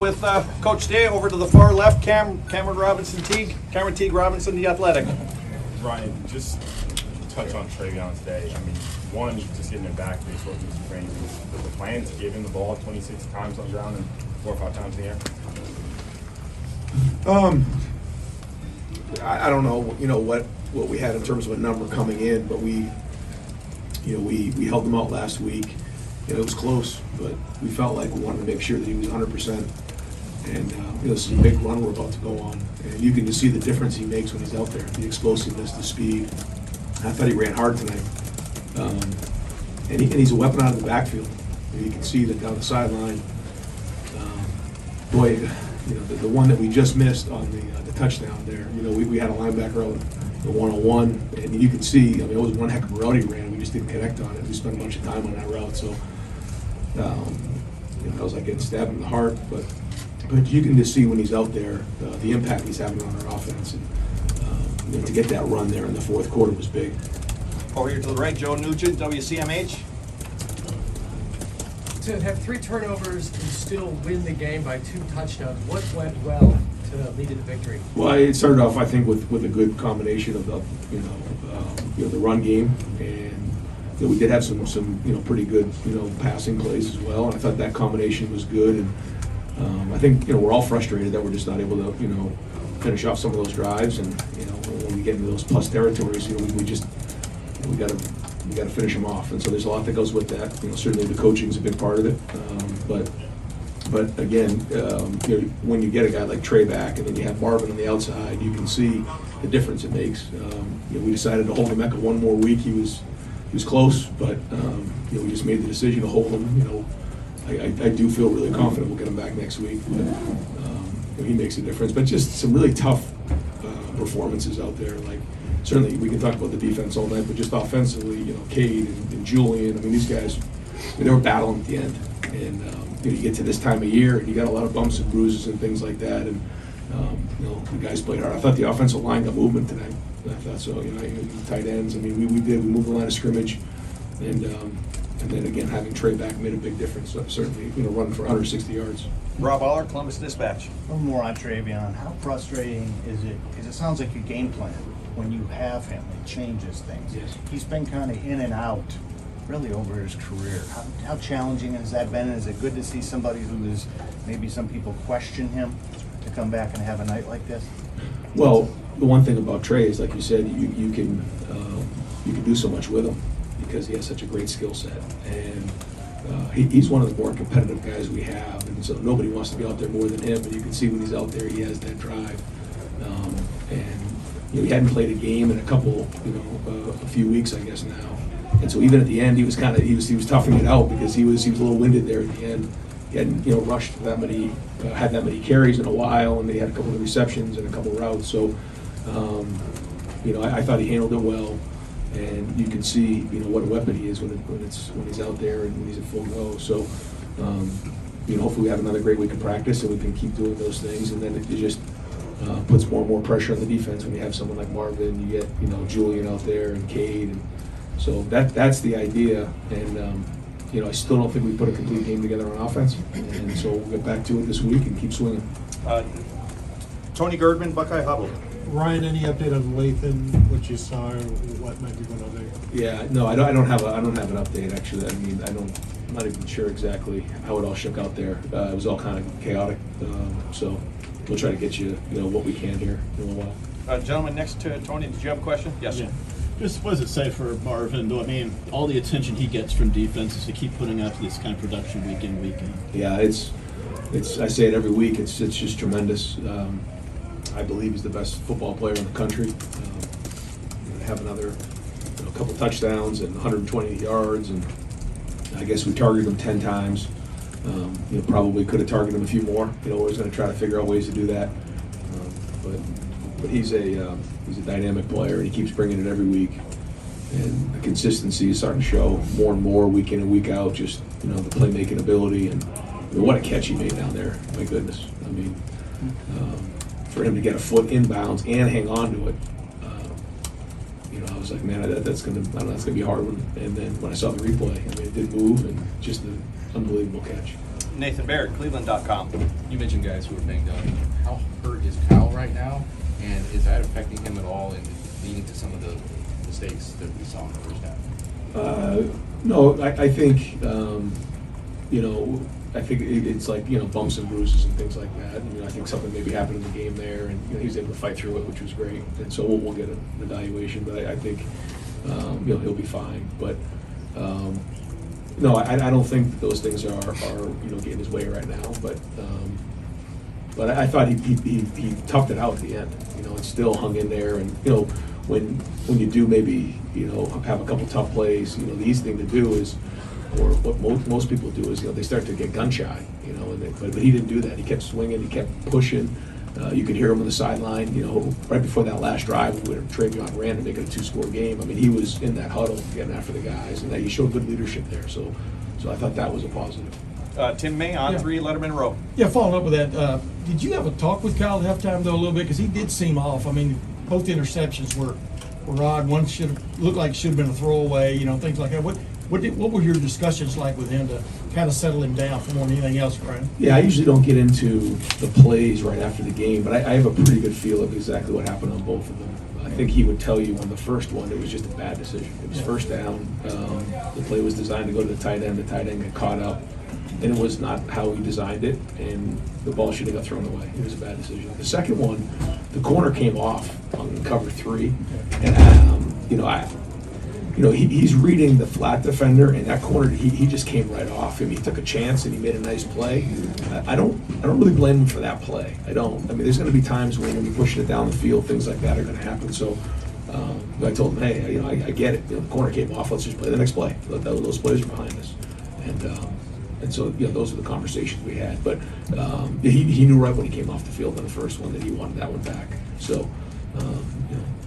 With Coach Day over to the far left, Cameron Teague Robinson, the athletic. Ryan, just touch on Travion today. I mean, one, just getting him back to his working his training. Was the plan to give him the ball 26 times on the ground and 4 or 5 times in the air? I don't know, what we had in terms of a number coming in, but we held them out last week. It was close, but we felt like we wanted to make sure that he was 100%. And this is a big run we're about to go on, and you can just see the difference he makes when he's out there, the explosiveness, the speed. I thought he ran hard tonight, and he's a weapon out of the backfield. You can see that down the sideline. The one that we just missed on the touchdown there. We had a linebacker out the 101, and you can see. It was one heck of a route he ran. We just didn't connect on it. We spent a bunch of time on that route, so I was like getting stabbed in the heart, but you can just see when he's out there the impact he's having on our offense, and to get that run there in the fourth quarter was big. Over here to the right, Joe Nugent, WCMH. To have 3 turnovers and still win the game by 2 touchdowns, what went well to lead to the victory? Well, it started off, I think, with a good combination of the run game, and we did have some pretty good passing plays as well. And I thought that combination was good. And I think we're all frustrated that we're just not able to finish off some of those drives. And when we get into those plus territories, we got to finish them off. And so there's a lot that goes with that. Certainly the coaching's a big part of it. But again, when you get a guy like Trey back, and then you have Marvin on the outside, you can see the difference it makes. We decided to hold Emeka one more week. He was close, but we just made the decision to hold him. I do feel really confident we'll get him back next week. But, he makes a difference. But just some really tough performances out there. Like certainly we can talk about the defense all night, but just offensively, Cade and Julian. These guys, they were battling at the end. And you get to this time of year, and you got a lot of bumps and bruises and things like that. And the guys played hard. I thought the offensive line got movement tonight. I thought so. Tight ends. We moved the line of scrimmage, and then again having Trey back made a big difference. So certainly, running for 160 yards. Rob Aller, Columbus Dispatch. A little more on Travion. How frustrating is it? Because it sounds like a game plan. When you have him, it changes things. Yes. He's been kind of in and out, really over his career. How challenging has that been? Is it good to see somebody who is maybe some people question him to come back and have a night like this? Well, the one thing about Trey is, like you said, you can do so much with him because he has such a great skill set, and he's one of the more competitive guys we have, and so nobody wants to be out there more than him. But you can see when he's out there, he has that drive, and he hadn't played a game in a few weeks, I guess now, and so even at the end, he was toughing it out because he was a little winded there at the end. He hadn't rushed that many, had that many carries in a while, and they had a couple of receptions and a couple of routes. So, I thought he handled it well, and you can see what a weapon he is when he's out there and when he's at full go. So, hopefully we have another great week of practice and we can keep doing those things, and then it just puts more and more pressure on the defense when you have someone like Marvin. You get Julian out there and Cade, and so that's the idea. And I still don't think we put a complete game together on offense, and so we'll get back to it this week and keep swinging. Tony Girdman, Buckeye Huddle. Ryan, any update on Lathan, what you saw, or what might be going on there? Yeah, no, I don't have an update actually. I'm not even sure exactly how it all shook out there. It was all kind of chaotic, so we'll try to get you what we can here in a little while. Gentleman next to Tony, did you have a question? Yes, sir. Just what does it say for Marvin? All the attention he gets from defenses to keep putting up this kind of production week in, week in. Yeah, it's. I say it every week. It's just tremendous. I believe he's the best football player in the country. Have another couple touchdowns and 120 yards, and I guess we targeted him 10 times. Probably could have targeted him a few more. We're always going to try to figure out ways to do that. But he's a dynamic player, and he keeps bringing it every week. And the consistency is starting to show more and more week in and week out. Just the playmaking ability, and what a catch he made down there! My goodness, for him to get a foot inbounds and hang on to it, I was like, man, that's gonna be a hard one. And then when I saw the replay, it did move, and just an unbelievable catch. Nathan Barrett, Cleveland.com. You mentioned guys who are banged up. How hurt is Kyle right now? And is that affecting him at all and leading to some of the mistakes that we saw in the first half? No, I think, I think it's like, bumps and bruises and things like that. And, I think something maybe happened in the game there, and he was able to fight through it, which was great. And so we'll get an evaluation, but I think, he'll be fine. But, no, I don't think those things are getting his way right now. But I thought he toughed it out at the end, and still hung in there. And, when you do maybe, have a couple tough plays, the easy thing to do is, or what most people do is, they start to get gun shy, but he didn't do that. He kept swinging, he kept pushing. You could hear him on the sideline, right before that last drive when Travion ran to make it a 2-score game. I mean, he was in that huddle getting after the guys, and he showed good leadership there. So I thought that was a positive. Tim May on 3, Letterman Row. Yeah, following up with that, did you have a talk with Kyle at halftime, though, a little bit? Because he did seem off. I mean, both interceptions were odd. One looked like it should have been a throwaway, things like that. What were your discussions like with him to kind of settle him down for more than anything else, Brian? Yeah, I usually don't get into the plays right after the game, but I have a pretty good feel of exactly what happened on both of them. I think he would tell you on the first one, it was just a bad decision. It was first down. The play was designed to go to the tight end. The tight end got caught up, and it was not how he designed it, and the ball should have got thrown away. It was a bad decision. The second one, the corner came off on cover 3, and he's reading the flat defender, and that corner he just came right off him. He took a chance and he made a nice play. I don't really blame him for that play. I don't. I mean, there's going to be times when you're pushing it down the field, things like that are going to happen. So I told him, hey, I get it. The corner came off. Let's just play the next play. Those plays are behind us, and so those are the conversations we had. But he knew right when he came off the field in the first one that he wanted that one back. So.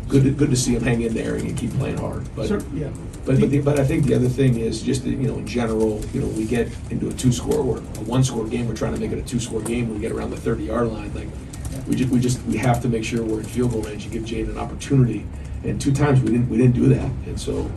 Good to see him hang in there and keep playing hard. But Sure, yeah. But I think the other thing is just that, in general, we get into a 2-score or a 1-score game. We're trying to make it a 2-score game. We get around the 30-yard line. Like we have to make sure we're in field goal range and give Jane an opportunity. And 2 times we didn't do that. And so.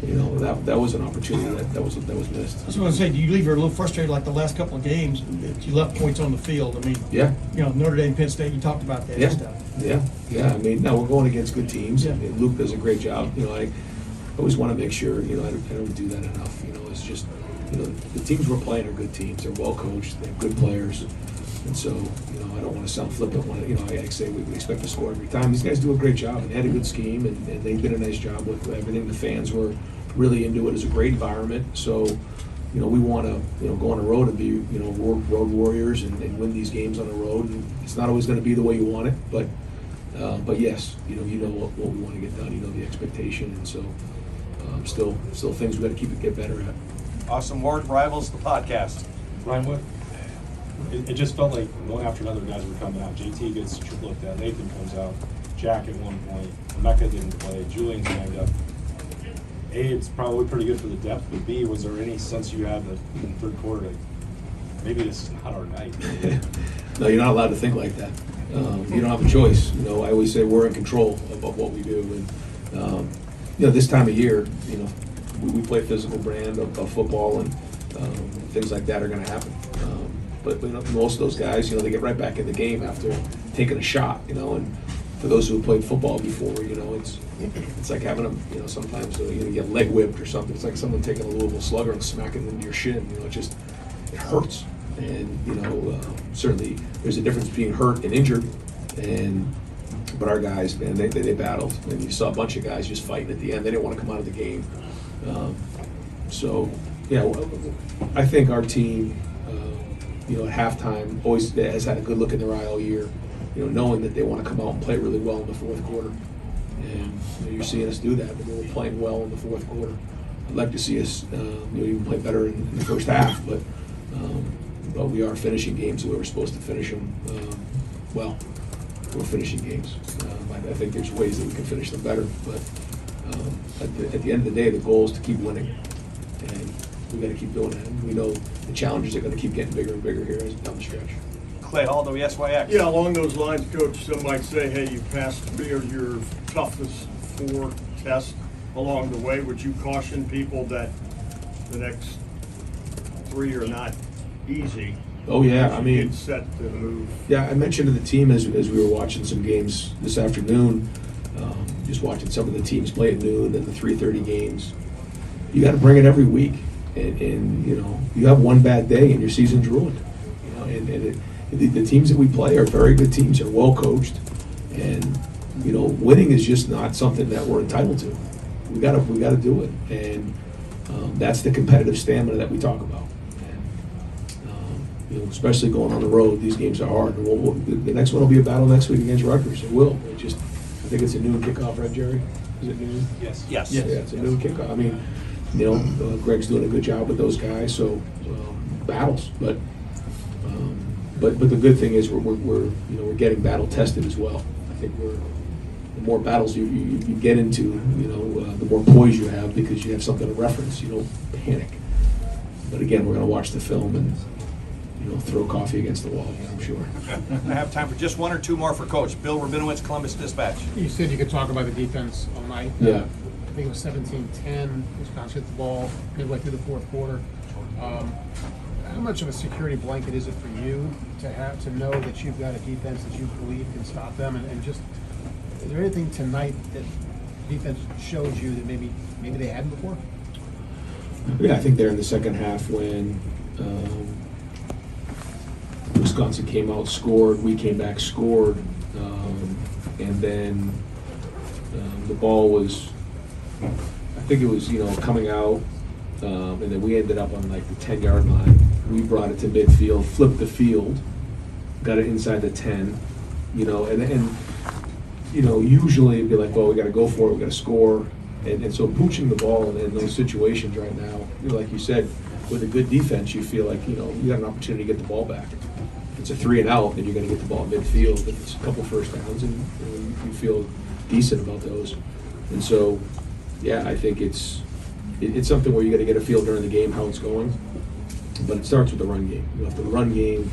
That was an opportunity that was missed. I was going to say, do you leave her a little frustrated like the last couple of games that you left points on the field? I mean, yeah. Notre Dame, Penn State, you talked about that stuff. Yeah. I mean, now we're going against good teams. Yeah. And Luke does a great job. I always want to make sure, I don't do that enough. It's just, the teams we're playing are good teams. They're well coached. They have good players. And so, I don't want to sound flippant when, I say we expect to score every time. These guys do a great job and they had a good scheme and they did a nice job with everything. The fans were really into it. It was a great environment. So, we want to, go on the road and be, road warriors and win these games on the road. And it's not always going to be the way you want it, but yes, what we want to get done. The expectation, and so still things we got to get better at. Awesome Ward, Rivals, the podcast. Ryan, it just felt like one after another guys were coming out. JT gets looked at, Nathan comes out, Jack at one point, Mecca didn't play, Julian's banged up. A, it's probably pretty good for the depth, but B, was there any sense you had that in the third quarter, like, maybe this is not our night? No, you're not allowed to think like that. You don't have a choice. I always say we're in control of what we do. And, this time of year, we play a physical brand of football, and things like that are going to happen. But most of those guys, they get right back in the game after taking a shot, and for those who have played football before, it's like having them, sometimes, you get leg whipped or something. It's like someone taking a Louisville Slugger and smacking it into your shin, it hurts. And, certainly there's a difference between hurt and injured. But our guys, man, they battled. And you saw a bunch of guys just fighting at the end. They didn't want to come out of the game. I think our team, at halftime always has had a good look in their eye all year, knowing that they want to come out and play really well in the fourth quarter. And you're seeing us do that, but we're playing well in the fourth quarter. I'd like to see us, even play better in the first half, but we are finishing games the way we're supposed to finish them. Well, we're finishing games. I think there's ways that we can finish them better, but at the end of the day, the goal is to keep winning, and we got to keep doing that. And we know the challenges are going to keep getting bigger and bigger here down the stretch. Clay Hall, WSYX. Yeah, along those lines, Coach, some might say, hey, you passed 3 of your toughest 4 tests along the way. Would you caution people that the next 3 are not easy. Oh, yeah, I You mean, get set to move. yeah, I mentioned to the team as we were watching some games this afternoon, just watching some of the teams play at noon and the 3:30 games. You got to bring it every week, and you know, you have one bad day and your season's ruined. You know, the teams that we play are very good teams. They're well coached, and you know, winning is just not something that we're entitled to. We gotta do it, and that's the competitive stamina that we talk about. You know, especially going on the road, these games are hard. And the next one will be a battle next week against Rutgers. It will. I think it's a noon kickoff, right, Jerry? Is it noon? Yes. Yes. Yeah, it's a noon kickoff. I mean, you know, Greg's doing a good job with those guys. So battles, but the good thing is we're getting battle tested as well. I think the more battles you get into, you know, the more poise you have because you have something to reference. You don't panic. But again, we're going to watch the film and, you know, throw coffee against the wall again, I'm sure. I have time for just one or two more for Coach. Bill Rabinowitz, Columbus Dispatch. You said you could talk about the defense all night. Yeah. I think it was 17-10, Wisconsin hit the ball midway through the fourth quarter. How much of a security blanket is it for you to know that you've got a defense that you believe can stop them? And just, is there anything tonight that defense shows you that maybe they hadn't before? Yeah, I think they're in the second half when Wisconsin came out, scored, we came back, scored, and then the ball was, I think it was, you know, coming out, and then we ended up on like the 10-yard line. We brought it to midfield, flipped the field, got it inside the 10, you know, and you know, usually it'd be like, well, we got to go for it, we got to score. And so pooching the ball in those situations right now, you know, like you said, with a good defense, you feel like, you know, you got an opportunity to get the ball back. If it's a 3 and out, then you're going to get the ball in midfield. If it's a couple first downs, and you feel decent about those. And so, yeah, I think it's something where you got to get a feel during the game how it's going. But it starts with the run game. You know, if the run game,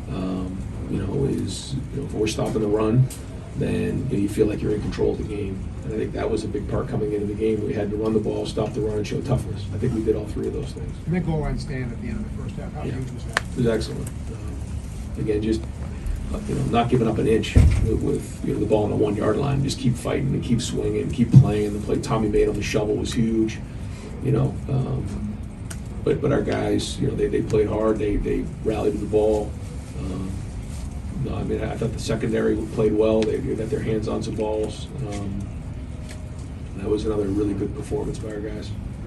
you know, is, you know, if we're stopping the run, then you feel like you're in control of the game. And I think that was a big part coming into the game. We had to run the ball, stop the run, and show toughness. I think we did all 3 of those things. And that goal line stand at the end of the first half, how Yeah. huge was that? It was excellent. Again, just you know, not giving up an inch with you know, the ball on the 1-yard line. Just keep fighting and keep swinging and keep playing. The play Tommy made on the shovel was huge. You know, but our guys, you know, they played hard. They rallied to the ball. No, I mean, I thought the secondary played well. They got their hands on some balls. That was another really good performance by our guys.